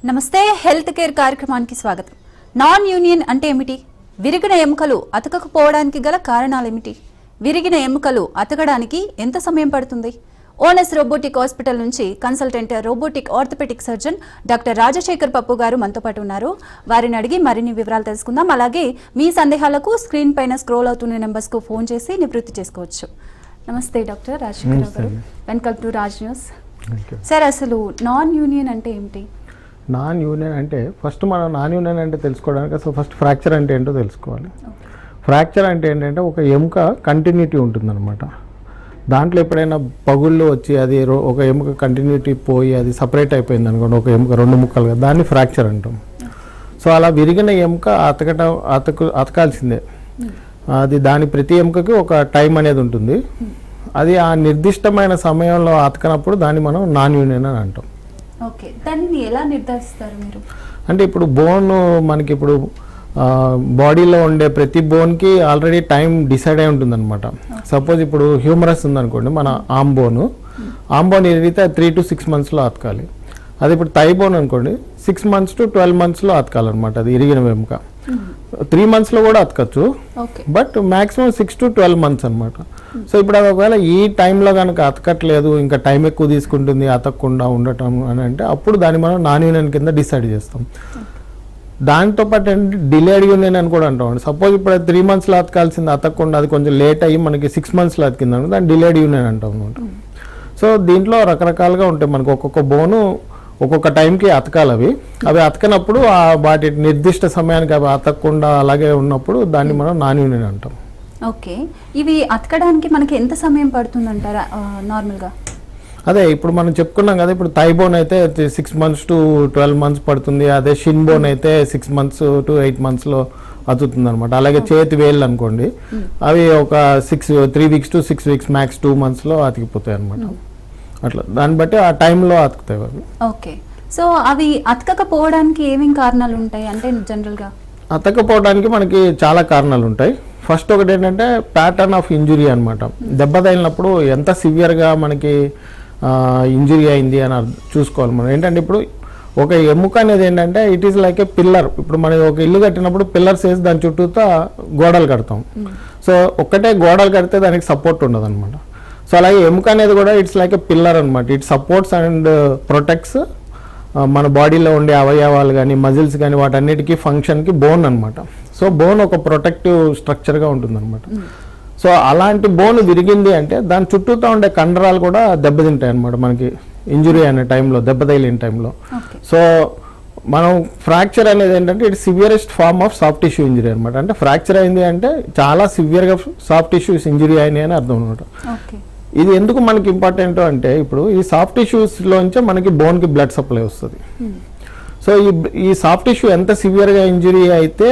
నమస్తే health care కార్యక్రమానికి స్వాగతం. నాన్ యూనియన్ అంటే ఏమిటి? విరిగిన ఎముకలు అతకకపోవడానికి గల కారణాలు ఏమిటి? విరిగిన ఎముకలు అతకడానికి ఎంత సమయం పడుతుంది? ఓనెస్ రోబోటిక్ హాస్పిటల్ నుంచి consultant robotic orthopaedic surgeon doctor Rajasekhar Pappu గారు మనతో పాటు ఉన్నారు. వారిని అడిగి మరిన్ని వివరాలు తెలుసుకుందాం. అలాగే మీ సందేహాలకు స్క్రీన్ పైన స్క్రోల్ అవుతున్న నెంబర్స్ కు ఫోన్ చేసి నివృత్తి చేసుకోవచ్చు. నమస్తే డాక్టర్ రాజశేఖర్ గారు, welcome to Raj news. Sir, అసలు నాన్ యూనియన్ అంటే ఏమిటి? నాన్ యూనియన్ అంటే ఫస్ట్ మనం నాన్ యూనియన్ అంటే తెలుసుకోవడానికి అసలు ఫస్ట్ ఫ్రాక్చర్ అంటే ఏంటో తెలుసుకోవాలి. ఫ్రాక్చర్ అంటే ఏంటంటే ఒక ఎముక కంటిన్యూటీ ఉంటుందన్నమాట. దాంట్లో ఎప్పుడైనా పగుళ్ళు వచ్చి అది ఒక ఎముక కంటిన్యూటీ పోయి అది సపరేట్ అయిపోయింది అనుకోండి, ఒక ఎముక రెండు ముక్కలుగా, దాన్ని ఫ్రాక్చర్ అంటాం. సో అలా విరిగిన ఎముక అతకాల్సిందే. అది దాని ప్రతి ఎముకకి ఒక టైం అనేది ఉంటుంది. అది ఆ నిర్దిష్టమైన సమయంలో అతకనప్పుడు దాన్ని మనం నాన్ యూనియన్ అని అంటాం. ఓకే, దాన్ని ఎలా నిర్ధారిస్తారు మీరు? అంటే ఇప్పుడు బోన్ మనకి ఇప్పుడు బాడీలో ఉండే ప్రతి బోన్కి ఆల్రెడీ టైం డిసైడ్ అయి ఉంటుంది అనమాట. సపోజ్ ఇప్పుడు హ్యూమరస్ ఉందనుకోండి, మన ఆమ్ బోన్ ఎదిగితే 3 to 6 monthsలో అతకాలి. అది ఇప్పుడు థై బోన్ అనుకోండి, 6 months to 12 monthsలో అతకాలన్నమాట. అది ఇరిగిన వెముక 3 monthsలో కూడా అతకచ్చు, బట్ మ్యాక్సిమం 6 to 12 months అనమాట. సో ఇప్పుడు అది ఒకవేళ ఈ టైంలో కనుక అతకట్లేదు, ఇంకా టైం ఎక్కువ తీసుకుంటుంది అతకకుండా ఉండటం అని అంటే అప్పుడు దాన్ని మనం నాన్ యూనియన్ కింద డిసైడ్ చేస్తాం. దాంతోపాటు ఏంటంటే డిలేడ్ యూనియన్ అని కూడా అంటాం. సపోజ్ ఇప్పుడు 3 monthsలో అతకాల్సింది అతకకుండా అది కొంచెం లేట్ అయ్యి మనకి 6 monthsలో అతికింది అనుకో, దాన్ని డిలేడ్ యూనియన్ అంటాం అనమాట. సో దీంట్లో రకరకాలుగా ఉంటాయి. మనకు ఒక్కొక్క బోను ఒక్కొక్క టైంకి అతకాలి. అవి అతకనప్పుడు వాటి నిర్దిష్ట సమయానికి అవి అతకకుండా అలాగే ఉన్నప్పుడు దాన్ని మనం నాన్ యూనియన్ అంటాం. ఓకే, ఇవి అతకడానికి మనకి ఎంత సమయం పడుతుంది అంటారా నార్మల్గా? అదే ఇప్పుడు మనం చెప్పుకున్నాం కదా, ఇప్పుడు థై బోన్ అయితే 6 months to 12 months పడుతుంది. అదే షిన్ బోన్ అయితే 6 months to 8 monthsలో అతుకుతుంది అనమాట. అలాగే చేతి వేళ్ళు అనుకోండి, అవి ఒక 3 weeks to 6 weeks మ్యాక్స్ 2 monthsలో అతికిపోతాయి అనమాట. అట్లా దాన్ని బట్టి ఆ టైంలో అతుకుతాయి అవి. ఓకే, సో అవి అతకకపోవడానికి ఏమేమి కారణాలు ఉంటాయి అంటే జనరల్గా? అతకపోవడానికి మనకి చాలా కారణాలు ఉంటాయి. ఫస్ట్ ఒకటి ఏంటంటే ప్యాటర్న్ ఆఫ్ ఇంజురీ అనమాట. దెబ్బ తగిలినప్పుడు ఎంత సివియర్గా మనకి ఇంజురీ అయింది అని చూసుకోవాలి మనం. ఏంటంటే ఇప్పుడు ఒక ఎముక అనేది ఏంటంటే it is like A pillar. ఇప్పుడు మనం ఒక ఇల్లు కట్టినప్పుడు పిల్లర్స్ వేసి దాని చుట్టూతో గోడలు కడతాం. సో ఒక్కటే గోడలు కడితే దానికి సపోర్ట్ ఉండదు అనమాట. సో అలాగే ఎముక అనేది కూడా ఇట్స్ లైక్ ఏ పిల్లర్ అనమాట. ఇట్ సపోర్ట్స్ అండ్ ప్రొటెక్ట్స్ మన బాడీలో ఉండే అవయవాలు కానీ మజిల్స్ కానీ వాటన్నిటికీ ఫంక్షన్కి బోన్ అనమాట. సో బోన్ ఒక ప్రొటెక్టివ్ స్ట్రక్చర్గా ఉంటుంది అనమాట. సో అలాంటి బోన్ విరిగింది అంటే దాని చుట్టూతో ఉండే కండరాలు కూడా దెబ్బతింటాయి అనమాట మనకి ఇంజురీ అనే టైంలో, దెబ్బ తగిలిన టైంలో. సో మనం ఫ్రాక్చర్ అనేది ఏంటంటే it severest form of soft tissue injury అనమాట. అంటే ఫ్రాక్చర్ అయింది అంటే చాలా సివియర్గా సాఫ్ట్ టిష్యూస్ ఇంజరీ అయినాయి అని అర్థం అనమాట. ఇది ఎందుకు మనకి ఇంపార్టెంట్ అంటే ఇప్పుడు ఈ సాఫ్ట్ టిష్యూస్లోంచే మనకి బోన్కి బ్లడ్ సప్లై వస్తుంది. సో ఈ సాఫ్ట్ టిష్యూ ఎంత సివియర్గా ఇంజరీ అయితే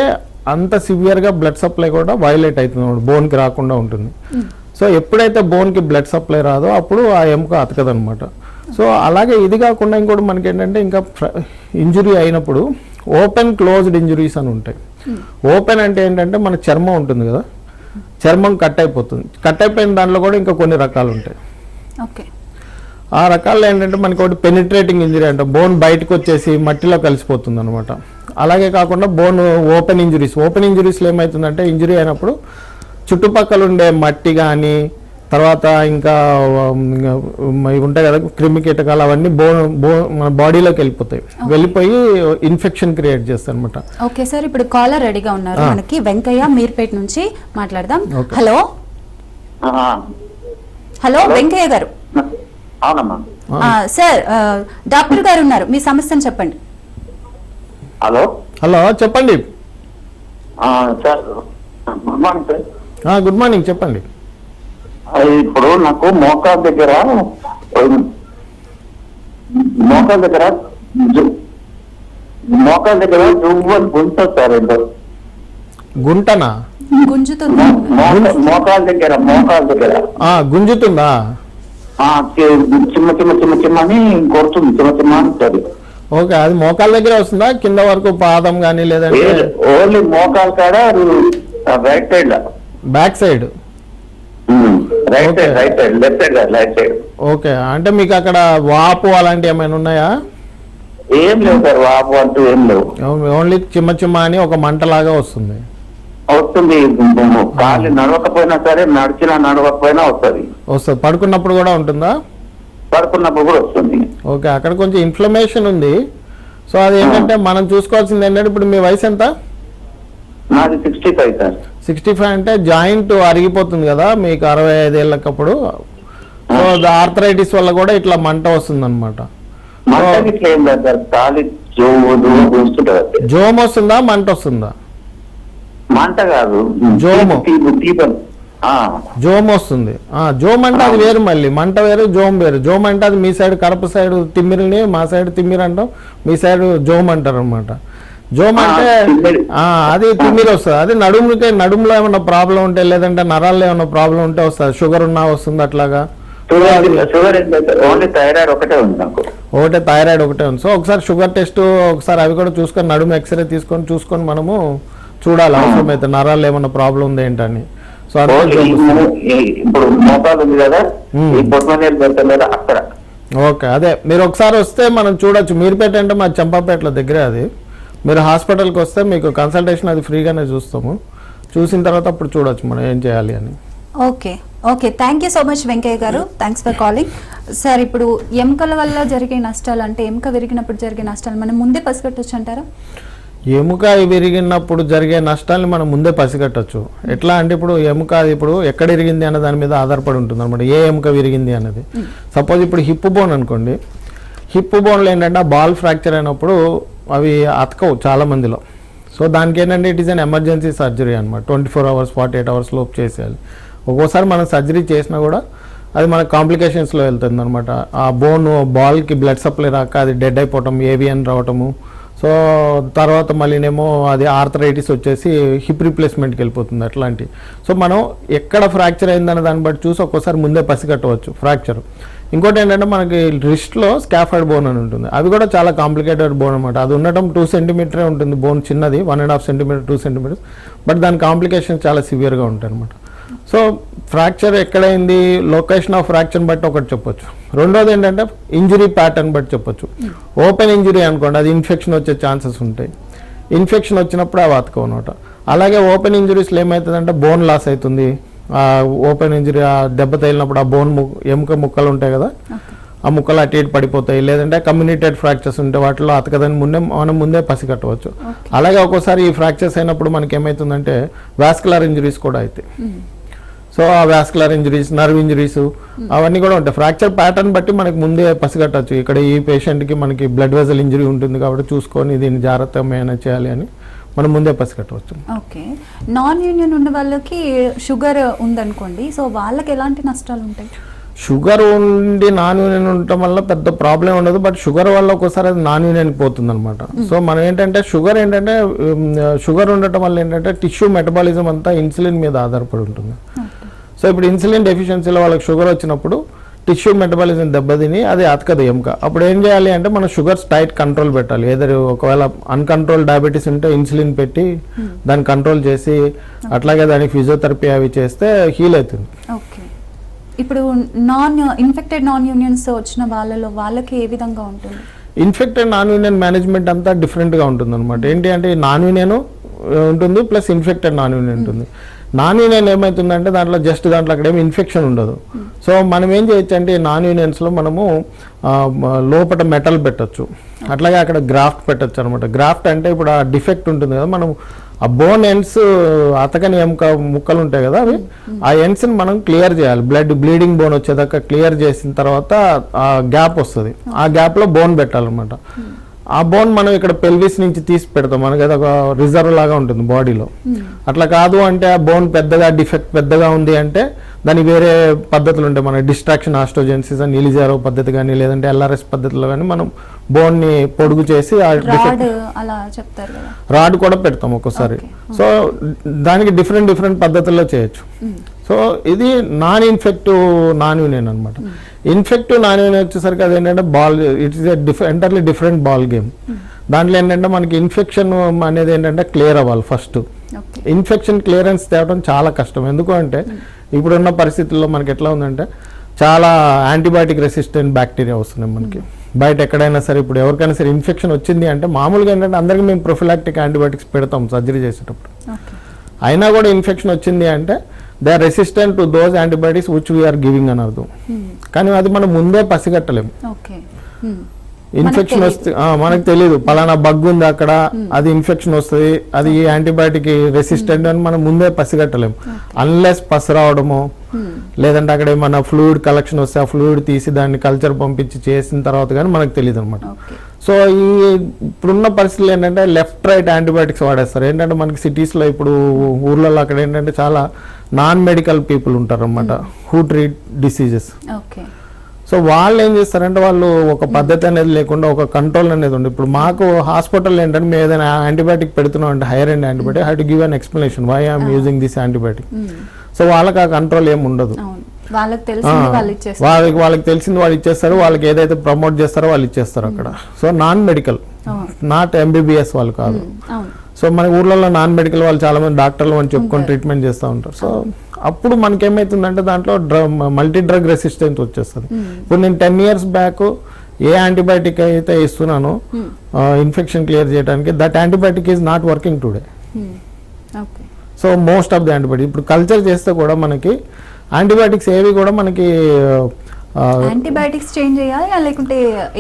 అంత సివియర్గా బ్లడ్ సప్లై కూడా వైలేట్ అవుతుంది, బోన్కి రాకుండా ఉంటుంది. సో ఎప్పుడైతే బోన్కి బ్లడ్ సప్లై రాదో అప్పుడు ఆ ఎముక అతకదనమాట. సో అలాగే ఇది కాకుండా ఇంకోటి మనకి ఏంటంటే ఇంకా ఇంజురీ అయినప్పుడు ఓపెన్ క్లోజ్డ్ ఇంజురీస్ అని ఉంటాయి. ఓపెన్ అంటే ఏంటంటే మన చర్మం ఉంటుంది కదా, చర్మం కట్ అయిపోతుంది. కట్ అయిపోయిన దాంట్లో కూడా ఇంకా కొన్ని రకాలు ఉంటాయి. ఆ రకాల్లో ఏంటంటే మనకి ఒకటి పెనిట్రేటింగ్ ఇంజరీ అంటే బోన్ బయటకు వచ్చేసి మట్టిలో కలిసిపోతుంది అనమాట. అలాగే కాకుండా బోన్ ఓపెన్ ఇంజురీస్లో ఏమవుతుందంటే ఇంజరీ అయినప్పుడు చుట్టుపక్కల ఉండే మట్టి కానీ తర్వాత ఇంకా ఉంటాయి కదా క్రిమి కీటకాలు, అవన్నీ మన బాడీలోకి వెళ్ళిపోయి ఇన్ఫెక్షన్ క్రియేట్ చేస్తాయి అనమాట. ఓకే సార్, ఇప్పుడు కాలర్ రెడీగా ఉన్నారు మనకి. వెంకయ్య మీర్పేట నుంచి మాట్లాడదాం. హలో హలో వెంకయ్య గారు. సార్, డాక్టర్ గారు ఉన్నారు, మీ సమస్యను చెప్పండి. హలో హలో చెప్పండి. గుడ్ మార్నింగ్ చెప్పండి. ఇప్పుడు నాకు మోకాలు దగ్గర జువ్వని గుంట సార్. గుంటనా? గుంజుతుందా? మోకాల దగ్గర గుంజుతుందా? చిన్న చిన్న చిన్న చిన్నని కొడుతుంది, చిన్న చిన్న అని. ఓకే, అది మోకాల దగ్గర వస్తుందా కింద వరకు పాదం కానీ లేదంటే ఓన్లీ మోకాలు కాడ right side, back side? Right side left side right side. Okay, అంటే మీకు అక్కడ వాపు అలాంటివి ఏమైనా ఉన్నాయా? ఏం లేవు సార్, వాపు అంటూ ఏం లేవు. ఓన్లీ చిమ్మ చిమ్మ అని ఒక మంటలాగా వస్తుంది. వస్తుంది, కాళ్ళు నడవకపోయినా సరే, నడవకపోయినా వస్తుంది. పడుకున్నప్పుడు కూడా ఉంటుందా? పడుకున్నప్పుడు కూడా వస్తుంది. ఓకే, అక్కడ కొంచెం ఇన్ఫ్లమేషన్ ఉంది. సో అది ఏంటంటే మనం చూసుకోవాల్సింది ఏంటంటే, ఇప్పుడు మీ వయసు ఎంత? నాది 65 సార్. 65 అంటే జాయింట్ అరిగిపోతుంది కదా మీకు 65 ఏళ్ళకప్పుడు. సో ఆర్థరైటిస్ వల్ల కూడా ఇట్లా మంట వస్తుంది అనమాట. జోమ్ వస్తుందా, మంట వస్తుందా? మంట కాదు, జోమ్ వస్తుంది. జోమ్ అంటే అది వేరు, మళ్ళీ మంట వేరు, జోమ్ వేరు. జోమ్ అంటే అది మీ సైడ్ కడప సైడ్ తిమ్మిరిని, మా సైడ్ తిమ్మిరి అంటాం, మీ సైడ్ జోమ్ అంటారు అనమాట. జోమ్ అంటే అది తిమ్మిరి వస్తుంది. అది నడుములో ఏమన్నా ప్రాబ్లం ఉంటే, లేదంటే నరాల్లో ఏమన్నా ప్రాబ్లం ఉంటే వస్తుంది. షుగర్ ఉన్నా వస్తుంది అట్లాగా? ఓన్లీ థైరాయిడ్ ఒకటే ఉంది నాకు. థైరాయిడ్ ఒకటే ఉంది. సో ఒకసారి షుగర్ టెస్ట్ ఒకసారి అవి కూడా చూసుకొని, నడుము ఎక్స్రే చూసుకొని మనము చూడాలి అవసరమైతే నరాల్లో ఏమన్నా ప్రాబ్లం ఉంది ఏంటని. సో ఇప్పుడు మోకాలు ఉంది కదా, అక్కడ. ఓకే, అదే మీరు ఒకసారి వస్తే మనం చూడొచ్చు. మీరుపేట అంటే మా చంపాపేటలో దగ్గరే అది. మీరు హాస్పిటల్కి వస్తే మీకు కన్సల్టేషన్ అది ఫ్రీగానే చూస్తాము. చూసిన తర్వాత అప్పుడు చూడొచ్చు మనం ఏం చేయాలి అని. Okay, thank you so much Venkaiah గారు. Thanks for calling. సార్, ఇప్పుడు ఎముకల వల్ల జరిగే నష్టాలు, అంటే ఎముక విరిగినప్పుడు జరిగే నష్టాలు మనం ముందే పసిగట్టొచ్చు అంటారా? ఎముక విరిగినప్పుడు జరిగే నష్టాలని మనం ముందే పసిగట్టచ్చు. ఎట్లా అంటే, ఇప్పుడు ఎముక ఇప్పుడు ఎక్కడ విరిగింది అనే దాని మీద ఆధారపడి ఉంటుంది అనమాట, ఏ ఎముక విరిగింది అనేది. సపోజ్ ఇప్పుడు హిప్ బోన్ అనుకోండి. హిప్ బోన్లో ఏంటంటే బాల్ ఫ్రాక్చర్ అయినప్పుడు అవి అతకవు చాలా మందిలో. సో దానికి ఏంటంటే it is an emergency surgery అనమాట. 24 hours 48 hours లోపు చేసేయాలి. ఒక్కోసారి మనం సర్జరీ చేసినా కూడా అది మన కాంప్లికేషన్స్లో వెళ్తుంది అనమాట. ఆ బాల్కి బ్లడ్ సప్లై రాక అది డెడ్ అయిపోవటం, ఏవియన్ రావటము. సో తర్వాత మళ్ళీనేమో అది ఆర్థరైటిస్ వచ్చేసి హిప్ రీప్లేస్మెంట్కి వెళ్ళిపోతుంది అట్లాంటి. సో మనం ఎక్కడ ఫ్రాక్చర్ అయిందనే దాన్ని బట్టి చూసి ఒక్కోసారి ముందే పసిగట్టవచ్చు ఫ్రాక్చర్. ఇంకోటి ఏంటంటే మనకి రిస్ట్లో స్కాఫాయిడ్ బోన్ అని ఉంటుంది. అది కూడా చాలా కాంప్లికేటెడ్ బోన్ అనమాట. అది ఉండటం 2 centimeters ఉంటుంది బోన్, చిన్నది 1.5 centimeters 2 centimeters. బట్ దాని కాంప్లికేషన్స్ చాలా సివియర్గా ఉంటాయి అనమాట. సో ఫ్రాక్చర్ ఎక్కడైంది, లొకేషన్ ఆఫ్ ఫ్రాక్చర్ బట్టి ఒకటి చెప్పొచ్చు. రెండోది ఏంటంటే ఇంజురీ ప్యాటర్న్ బట్టి చెప్పొచ్చు. ఓపెన్ ఇంజురీ అనుకోండి, అది ఇన్ఫెక్షన్ వచ్చే ఛాన్సెస్ ఉంటాయి. ఇన్ఫెక్షన్ వచ్చినప్పుడు అవి అతకవు అనమాట. అలాగే ఓపెన్ ఇంజురీస్లో ఏమవుతుందంటే బోన్ లాస్ అవుతుంది. ఓపెన్ ఇంజురీ దెబ్బ తగిలినప్పుడు ఆ బోన్ ఎముక ముక్కలు ఉంటాయి కదా, ఆ ముక్కలు అటు ఇటు పడిపోతాయి. లేదంటే కమ్యూనిటెడ్ ఫ్రాక్చర్స్ ఉంటే వాటిలో అతకదని మనం ముందే పసిగట్టవచ్చు. అలాగే ఒక్కోసారి ఈ ఫ్రాక్చర్స్ అయినప్పుడు మనకి ఏమవుతుందంటే వాస్కులర్ ఇంజురీస్ కూడా అవుతాయి. సో ఆ వాస్కులర్ ఇంజరీస్, నర్వ్ ఇంజరీస్ అవన్నీ కూడా ఉంటాయి. ఫ్రాక్చర్ ప్యాటర్న్ బట్టి మనకి ముందే పసిగట్టచ్చు. ఇక్కడ ఈ పేషెంట్కి మనకి బ్లడ్ వెజల్ ఇంజరీ ఉంటుంది కాబట్టి చూసుకొని దీన్ని జాగ్రత్తగా మేనేజ్ చేయాలి అని మనం ముందే పసిగట్టవచ్చు. ఓకే, నాన్ యూనియన్ ఉన్న వాళ్ళకి షుగర్ ఉందనుకోండి, సో వాళ్ళకి ఎలాంటి నష్టాలు ఉంటాయి? షుగర్ ఉండి నాన్ యూనియన్ ఉండటం వల్ల పెద్ద ప్రాబ్లం ఉండదు. బట్ షుగర్ వల్ల ఒక్కోసారి అది నాన్ యూనియన్కి పోతుంది అనమాట. సో మనం ఏంటంటే షుగర్ ఉండటం వల్ల ఏంటంటే టిష్యూ మెటబాలిజం అంతా ఇన్సులిన్ మీద ఆధారపడి ఉంటుంది. సో ఇప్పుడు ఇన్సులిన్ డెఫిషియన్సీలో వాళ్ళకి షుగర్ వచ్చినప్పుడు టిష్యూ మెటబాలిజం దెబ్బతిని అది అతకదు ఎముక. అప్పుడు ఏం చేయాలి అంటే మనం షుగర్స్ టైట్ కంట్రోల్ పెట్టాలి. ఏదైనా ఒకవేళ అన్కంట్రోల్ డయాబెటీస్ ఉంటే ఇన్సులిన్ పెట్టి దాన్ని కంట్రోల్ చేసి, అట్లాగే దానికి ఫిజియోథెరపీ అవి చేస్తే హీల్ అవుతుంది. ఓకే, ఇప్పుడు ఇన్ఫెక్టెడ్ నాన్ యూనియన్స్ వచ్చిన వాళ్ళకి ఏ విధంగా ఉంటుంది? ఇన్ఫెక్టెడ్ నాన్ యూనియన్ మేనేజ్మెంట్ అంతా డిఫరెంట్గా ఉంటుంది అనమాట. ఏంటి అంటే నాన్ యూనియన్ ఉంటుంది ప్లస్ ఇన్ఫెక్టెడ్ నాన్ యూనియన్ ఉంటుంది. నాన్ యూనియన్ ఏమవుతుందంటే దాంట్లో అక్కడ ఏమి ఇన్ఫెక్షన్ ఉండదు. సో మనం ఏం చేయొచ్చు అంటే ఈ నాన్ యూనియన్స్లో మనము లోపల మెటల్ పెట్టచ్చు, అట్లాగే అక్కడ గ్రాఫ్ట్ పెట్టచ్చు అనమాట. గ్రాఫ్ట్ అంటే ఇప్పుడు ఆ డిఫెక్ట్ ఉంటుంది కదా, మనం ఆ బోన్ ఎండ్స్ అతకని ముక్కలు ఉంటాయి కదా, అవి ఆ ఎండ్స్ని మనం క్లియర్ చేయాలి. బ్లీడింగ్ బోన్ వచ్చేదాకా క్లియర్ చేసిన తర్వాత ఆ గ్యాప్ వస్తుంది, ఆ గ్యాప్లో బోన్ పెట్టాలన్నమాట. ఆ బోన్ మనం ఇక్కడ పెల్విస్ నుంచి తీసి పెడతాం, మనకి అది ఒక రిజర్వ్ లాగా ఉంటుంది బాడీలో. అట్లా కాదు అంటే ఆ బోన్ డిఫెక్ట్ పెద్దగా ఉంది అంటే దానికి వేరే పద్ధతులు ఉంటాయి. మన డిస్ట్రాక్షన్ ఆస్ట్రోజెన్సిస్ అని ఇలిజారో పద్ధతి కానీ లేదంటే ఎల్ఆర్ఎస్ పద్ధతిలో కానీ మనం బోన్ని పొడుగు చేసి రాడ్ కూడా పెడతాం ఒక్కోసారి. సో దానికి డిఫరెంట్ పద్ధతుల్లో చేయొచ్చు. సో ఇది నాన్ ఇన్ఫెక్టివ్ నాన్ యూనియన్ అనమాట. ఇన్ఫెక్టివ్ నాన్ యూనియన్ వచ్చేసరికి అది ఏంటంటే it's entirely different ball game. దాంట్లో ఏంటంటే మనకి ఇన్ఫెక్షన్ అనేది ఏంటంటే క్లియర్ అవ్వాలి ఫస్ట్. ఇన్ఫెక్షన్ క్లియరెన్స్ తేవడం చాలా కష్టం. ఎందుకంటే ఇప్పుడున్న పరిస్థితుల్లో మనకి ఎట్లా ఉందంటే చాలా యాంటీబయాటిక్ రెసిస్టెంట్ బ్యాక్టీరియా వస్తున్నాయి మనకి. బయట ఎక్కడైనా సరే ఇప్పుడు ఎవరికైనా సరే ఇన్ఫెక్షన్ వచ్చింది అంటే మామూలుగా ఏంటంటే అందరికీ మేము ప్రొఫిలాక్టిక్ యాంటీబయాటిక్స్ పెడతాం సర్జరీ చేసేటప్పుడు. ఓకే. అయినా కూడా ఇన్ఫెక్షన్ వచ్చింది అంటే they are resistant to those antibiotics which we're giving అని అర్థం. కానీ అది మనం ముందే పసిగట్టలేము. ఓకే. ఇన్ఫెక్షన్ వస్తే మనకు తెలియదు పలానా బగ్ ఉంది అక్కడ, అది ఇన్ఫెక్షన్ వస్తుంది, అది ఈ యాంటీబయాటిక్ రెసిస్టెంట్ అని మనం ముందే పసిగట్టలేము. అన్లెస్ పసి రావడము లేదంటే అక్కడ ఏమన్నా ఫ్లూయిడ్ కలెక్షన్ వస్తే ఆ ఫ్లూయిడ్ తీసి దాన్ని కల్చర్ పంపించి చేసిన తర్వాత కానీ మనకు తెలియదు అనమాట. సో ఈ ఇప్పుడున్న పరిస్థితులు ఏంటంటే లెఫ్ట్ రైట్ యాంటీబయాటిక్స్ వాడేస్తారు. ఏంటంటే మనకి సిటీస్లో ఇప్పుడు ఊర్లలో అక్కడ ఏంటంటే చాలా నాన్ మెడికల్ పీపుల్ ఉంటారు అనమాట who treat diseases. Okay. So వాళ్ళు ఏం చేస్తారంటే వాళ్ళు ఒక పద్ధతి అనేది లేకుండా ఒక కంట్రోల్ అనేది ఉంది. ఇప్పుడు మాకు హాస్పిటల్ ఏంటంటే మేము ఏదైనా యాంటీబయాటిక్ పెడుతున్నాం అంటే higher and antibiotic have to give an explanation why I'm using this antibiotic. So వాళ్ళకి ఆ కంట్రోల్ ఏమి ఉండదు. వాళ్ళకి తెలిసింది వాళ్ళు ఇచ్చేస్తారు, వాళ్ళకి ఏదైతే ప్రమోట్ చేస్తారో వాళ్ళు ఇచ్చేస్తారు అక్కడ. So non medical, not MBBS వాళ్ళు కాదు. సో మన ఊర్లలో నాన్ మెడికల్ వాళ్ళు చాలా మంది డాక్టర్లు అని చెప్పుకొని ట్రీట్మెంట్ చేస్తూ ఉంటారు. సో అప్పుడు మనకి ఏమవుతుందంటే దాంట్లో మల్టీ డ్రగ్ రెసిస్టెన్స్ వచ్చేస్తుంది. ఇప్పుడు నేను 10 years బ్యాక్ ఏ యాంటీబయాటిక్ అయితే ఇస్తున్నానో ఇన్ఫెక్షన్ క్లియర్ చేయడానికి, that antibiotic is not working today. So most of the antibiotic ఇప్పుడు కల్చర్ చేస్తే కూడా మనకి యాంటీబయాటిక్స్ ఏవి కూడా మనకి యాంటీబయాటిక్స్ చేంజ్ చేయాలి లేకుంటే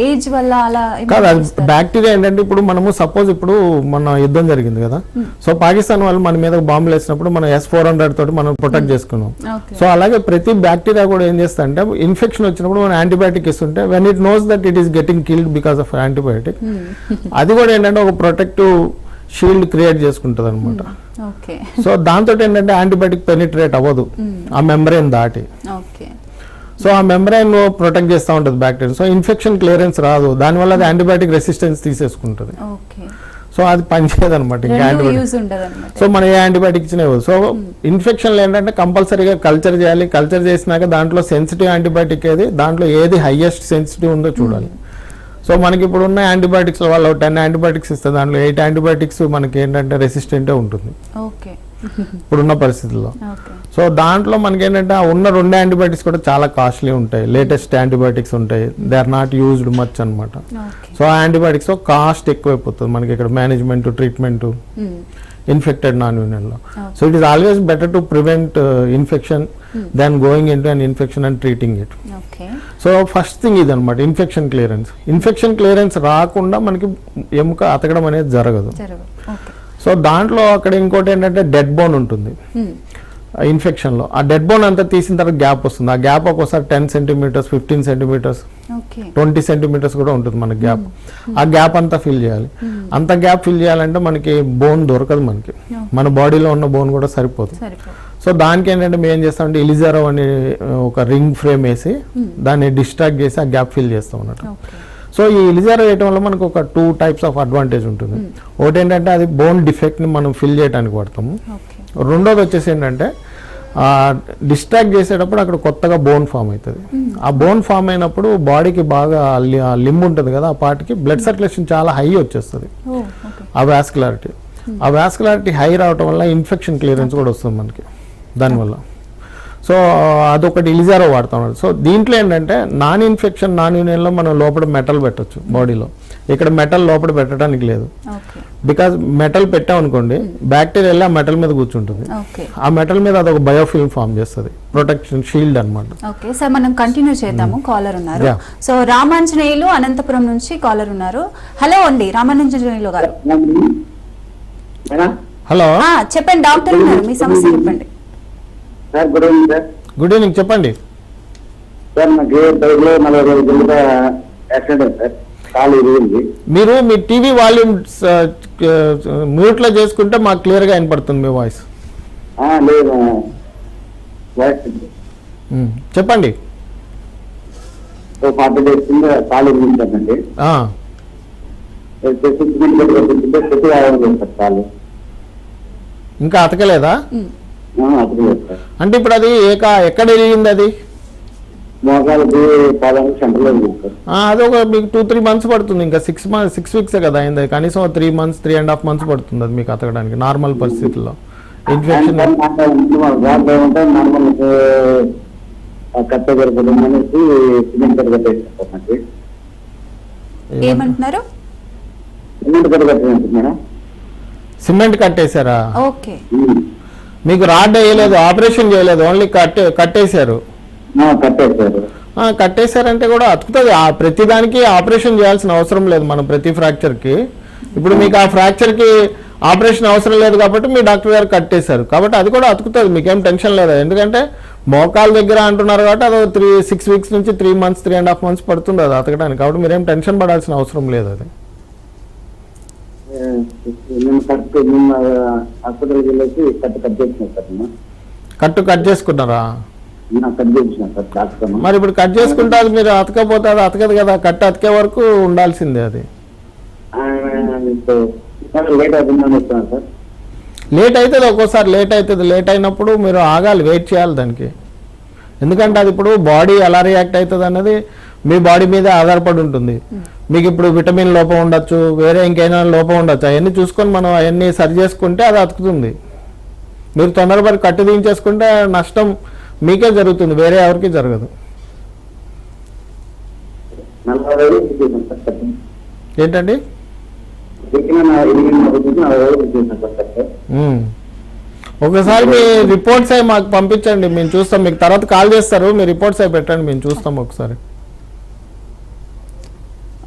ఏజ్ వల్ల అలా కాదు. అది బ్యాక్టీరియా ఏంటంటే ఇప్పుడు మనము సపోజ్ ఇప్పుడు మన యుద్ధం జరిగింది కదా, సో పాకిస్తాన్ వాళ్ళు మన మీద బాంబులు వేసినప్పుడు మనం S-400 తోటి మనం ప్రొటెక్ట్ చేసుకున్నాం. సో అలాగే ప్రతి బ్యాక్టీరియా కూడా ఏం చేస్తా అంటే ఇన్ఫెక్షన్ వచ్చినప్పుడు మనం యాంటీబయాటిక్ ఇస్తుంటే when it knows that it is getting killed because of antibiotic, అది కూడా ఏంటంటే ఒక ప్రొటెక్టివ్ షీల్డ్ క్రియేట్ చేసుకుంటది అనమాట. సో దాంతో ఏంటంటే యాంటీబయాటిక్ పెనిట్రేట్ అవ్వదు ఆ మెంబ్రెయిన్ దాటి. సో ఆ మెంబ్రెయిన్ ప్రొటెక్ట్ చేస్తూ ఉంటుంది బ్యాక్టీరియా. సో ఇన్ఫెక్షన్ క్లియరెన్స్ రాదు, దానివల్ల అది యాంటీబయాటిక్ రెసిస్టెన్స్ తీసేసుకుంటుంది. సో అది పనిచేయదు అనమాట ఇంకా యాంటీబయాటిక్. సో మనం ఏ యాంటీబయాటిక్ ఇచ్చినా ఇవ్వదు. సో ఇన్ఫెక్షన్లు ఏంటంటే కంపల్సరీగా కల్చర్ చేయాలి. కల్చర్ చేసినాక దాంట్లో సెన్సిటివ్ యాంటీబయాటిక్ ఏది, దాంట్లో ఏది హైయెస్ట్ సెన్సిటివ్ ఉందో చూడాలి. సో మనకి ఇప్పుడు ఉన్న యాంటీబయాటిక్స్ వాళ్ళు 10 యాంటీబయాటిక్స్ ఇస్తే దాంట్లో 8 యాంటీబయాటిక్స్ మనకి ఏంటంటే రెసిస్టెంటే ఉంటుంది ఇప్పుడున్న పరిస్థితుల్లో. సో దాంట్లో మనకి ఏంటంటే ఉన్న 2 యాంటీబయాటిక్స్ కూడా చాలా కాస్ట్లీ ఉంటాయి, లేటెస్ట్ యాంటీబయాటిక్స్ ఉంటాయి, they are not used much అనమాట. సో ఆ యాంటీబయాటిక్స్ కాస్ట్ ఎక్కువైపోతుంది మనకి ఇక్కడ మేనేజ్మెంట్ ట్రీట్మెంట్ ఇన్ఫెక్టెడ్ నాన్ యూనియన్లో. So it is always better to prevent infection than going in to an infection and treating it. So first thing ఇది అనమాట infection clearance. Infection clearance రాకుండా మనకి ఎముక అతకడం అనేది జరగదు. సో దాంట్లో అక్కడ ఇంకోటి ఏంటంటే డెడ్ బోన్ ఉంటుంది ఇన్ఫెక్షన్లో. ఆ డెడ్ బోన్ అంతా తీసిన తర్వాత గ్యాప్ వస్తుంది. ఆ గ్యాప్ ఒక్కోసారి 10 centimeters, 15 centimeters, 20 centimeters కూడా ఉంటుంది మనకి గ్యాప్. ఆ గ్యాప్ అంతా ఫిల్ చేయాలి. అంత గ్యాప్ ఫిల్ చేయాలంటే మనకి బోన్ దొరకదు, మనకి మన బాడీలో ఉన్న బోన్ కూడా సరిపోదు. సో దానికి ఏంటంటే మేము ఏం చేస్తామంటే ఎలిజారో అని ఒక రింగ్ ఫ్రేమ్ వేసి దాన్ని డిస్ట్రాక్ట్ చేసి ఆ గ్యాప్ ఫిల్ చేస్తాం అన్నట్టు. సో ఈ ఎలిజారో వేయటం వల్ల మనకు ఒక 2 types ఆఫ్ అడ్వాంటేజ్ ఉంటుంది. ఒకటి ఏంటంటే అది బోన్ డిఫెక్ట్ని మనం ఫిల్ చేయడానికి వాడతాము. రెండోది వచ్చేసి ఏంటంటే డిస్ట్రాక్ట్ చేసేటప్పుడు అక్కడ కొత్తగా బోన్ ఫామ్ అవుతుంది. ఆ బోన్ ఫామ్ అయినప్పుడు బాడీకి బాగా లింబ్ ఉంటుంది కదా, ఆ పార్ట్కి బ్లడ్ సర్క్యులేషన్ చాలా హై వచ్చేస్తుంది. ఆ వాస్కులారిటీ హై రావటం వల్ల ఇన్ఫెక్షన్ క్లియరెన్స్ కూడా వస్తుంది మనకి దానివల్ల. సో అదొకటి ఎలిజారో వాడతాం. సో దీంట్లో ఏంటంటే నాన్ ఇన్ఫెక్షన్ నాన్ యూనియన్లో మనం లోపల మెటల్ పెట్టచ్చు బాడీలో. ఇక్కడ మెటల్ లోపల పెట్టడానికి లేదు. బికాజ్ మెటల్ పెట్టామనుకోండి బ్యాక్టీరియా వెళ్ళి ఆ మెటల్ మీద కూర్చుంటుంది. ఆ మెటల్ మీద అదొక బయోఫిల్మ్ ఫామ్ చేస్తుంది, ప్రొటెక్షన్ షీల్డ్ అనమాట. ఓకే సార్, మనం కంటిన్యూ చేద్దాము. కాలర్ ఉన్నారు. సో రామాంజనేయులు అనంతపురం నుంచి కాలర్ ఉన్నారు. హలో అండి రామాంజనేయులు గారు. హలో చెప్పండి, డాక్టర్ ఉన్నారు, మీ సమస్య చెప్పండి. గుడ్ ఈవినింగ్, చెప్పండి సార్. నాకు 40 రోజులుగా యాక్సిడెంట్ సార్, కాలు ఇరిగింది. మీరు మీ టీవీ వాల్యూమ్ మ్యూట్ లో చేసుకుంటే మాకు క్లియర్ గా వినపడుతుంది మీ వాయిస్. లేదు చెప్పండి. 40 days కింద కాలు ఇరిగిందండి. కాలు ఇంకా అతకలేదా? అంటే ఇప్పుడు అది ఎక్కడ ఇరిగింది? అది అది ఒక మీకు 2-3 months పడుతుంది. ఇంకా 6 weeks కదా అయింది. కనీసం 3 months 3.5 months పడుతుంది అది మీకు అతకడానికి నార్మల్ పరిస్థితుల్లో. ఇన్ఫెక్షన్ ఏమంటున్నారు? సిమెంట్ కట్ట కట్టింది మేడం. సిమెంట్ కట్టేశారా? ఓకే. మీకు రాడ్ వేయలేదు, ఆపరేషన్ చేయలేదు, ఓన్లీ కట్టేశారు. కట్టేశారు. కట్టేశారంటే కూడా అతుకుతుంది. ప్రతి దానికి ఆపరేషన్ చేయాల్సిన అవసరం లేదు మనం ప్రతి ఫ్రాక్చర్కి. ఇప్పుడు మీకు ఆ ఫ్రాక్చర్కి ఆపరేషన్ అవసరం లేదు కాబట్టి మీ డాక్టర్ గారు కట్టేశారు కాబట్టి అది కూడా అతుకుతుంది, మీకేం టెన్షన్ లేదు. ఎందుకంటే మోకాల దగ్గర అంటున్నారు కాబట్టి అది 6 weeks నుంచి 3 months 3.5 months పడుతుంది అది అతకడానికి. కాబట్టి మీరేం టెన్షన్ పడాల్సిన అవసరం లేదు. అది హాస్పిటల్కి వెళ్ళేసి కట్ చేసిన సార్. కట్ చేసుకున్నారా? కట్ చేసిన సార్ డాక్టర్. మరి ఇప్పుడు కట్ చేసుకుంటే అది మీరు అతకపోతే అది అతకదు కదా, అతికే వరకు ఉండాల్సిందే. అది లేట్ అవుతుందని చెప్తున్నాను సార్. లేట్ అవుతుంది, ఒక్కోసారి లేట్ అవుతుంది. లేట్ అయినప్పుడు మీరు ఆగాలి, వెయిట్ చేయాలి దానికి. ఎందుకంటే అది ఇప్పుడు బాడీ ఎలా రియాక్ట్ అవుతుంది అన్నది మీ బాడీ మీద ఆధారపడి ఉంటుంది. మీకు ఇప్పుడు విటమిన్ లోపం ఉండొచ్చు, వేరే ఇంకైనా లోపం ఉండొచ్చు. అవన్నీ చూసుకొని మనం అవన్నీ సరి చేసుకుంటే అది అతుకుతుంది. మీరు తొందరపడి కట్టు దించేసుకుంటే నష్టం మీకే జరుగుతుంది, వేరే ఎవరికి జరగదు. ఏంటండి? ఒకసారి మీ రిపోర్ట్స్ అవి మాకు పంపించండి, మేము చూస్తాం. మీకు తర్వాత కాల్ చేస్తారు, మీ రిపోర్ట్స్ అవి పెట్టండి, మేము చూస్తాం ఒకసారి.